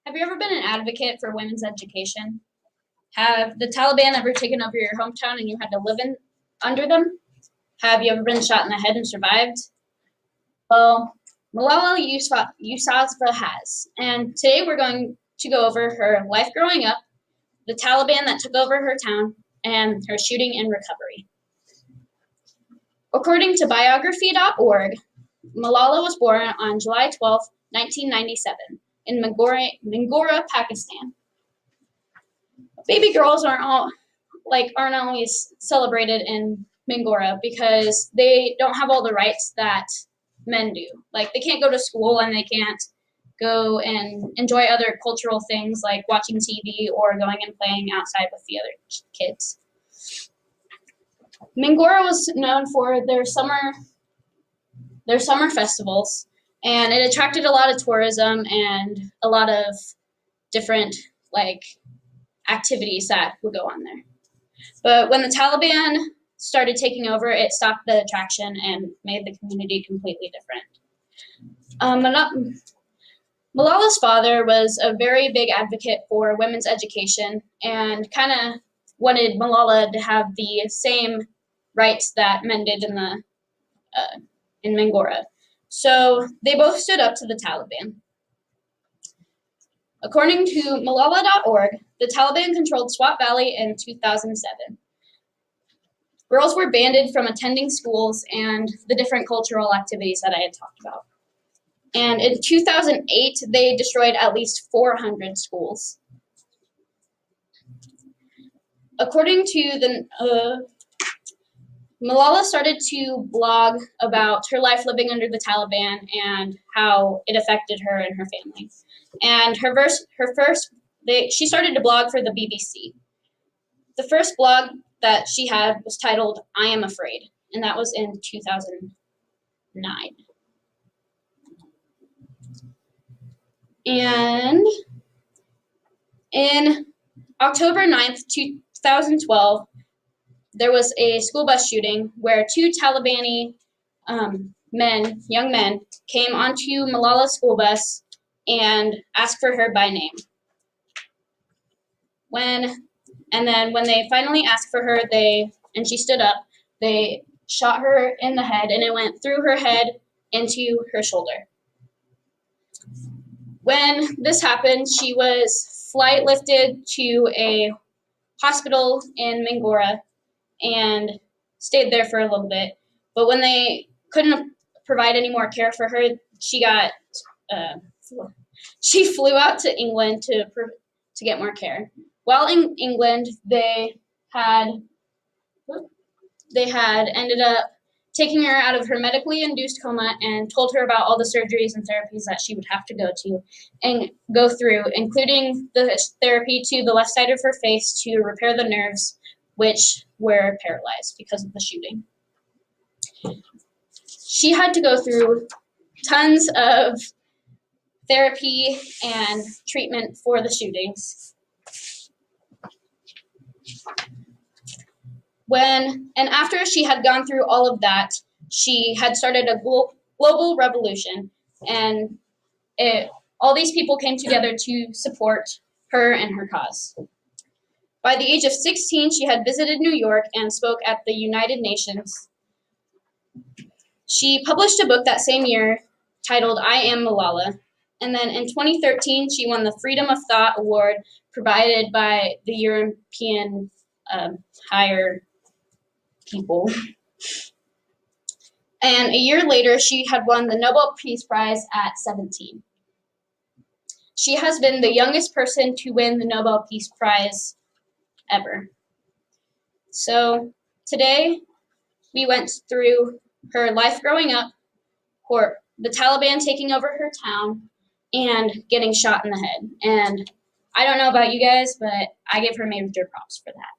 Have you ever been an advocate for women's education? Have the Taliban ever taken over your hometown and you had to live under them? Have you ever been shot in the head and survived? Well, Malala Yousafzai has. And today we're going to go over her life growing up, the Taliban that took over her town, and her shooting and recovery. According to biography.org, Malala was born on July 12, 1997, in Mingora, Pakistan. Baby girls aren't always celebrated in Mingora because they don't have all the rights that men do. Like, they can't go to school and they can't go and enjoy other cultural things like watching TV or going and playing outside with the other kids. Mingora was known for their summer festivals, and it attracted a lot of tourism and a lot of different activities that would go on there. But when the Taliban started taking over, it stopped the attraction and made the community completely different. Malala's father was a very big advocate for women's education and kind of wanted Malala to have the same rights that men did in Mingora. So they both stood up to the Taliban. According to Malala.org, the Taliban controlled Swat Valley in 2007. Girls were banned from attending schools and the different cultural activities that I had talked about. And in 2008, they destroyed at least 400 schools. According to Malala started to blog about her life living under the Taliban and how it affected her and her family. And she started to blog for the BBC. The first blog that she had was titled "I Am Afraid," and that was in 2009. And in October 9th, 2012, there was a school bus shooting where two Talibani young men, came onto Malala's school bus and asked for her by name. When they finally asked for her, and she stood up, they shot her in the head, and it went through her head into her shoulder. When this happened, she was flight lifted to a hospital in Mingora and stayed there for a little bit. But when they couldn't provide any more care for her, she flew out to England to get more care. While in England, they had ended up taking her out of her medically induced coma and told her about all the surgeries and therapies that she would have to go through, including the therapy to the left side of her face to repair the nerves, which were paralyzed because of the shooting. She had to go through tons of therapy and treatment for the shootings. After she had gone through all of that, she had started a global revolution, and all these people came together to support her and her cause. By the age of 16, she had visited New York and spoke at the United Nations. She published a book that same year titled "I Am Malala," and then in 2013, she won the Freedom of Thought Award provided by the European higher people. And a year later, she had won the Nobel Peace Prize at 17. She has been the youngest person to win the Nobel Peace Prize ever. So today, we went through her life growing up, the Taliban taking over her town, and getting shot in the head. And I don't know about you guys, but I give her major props for that.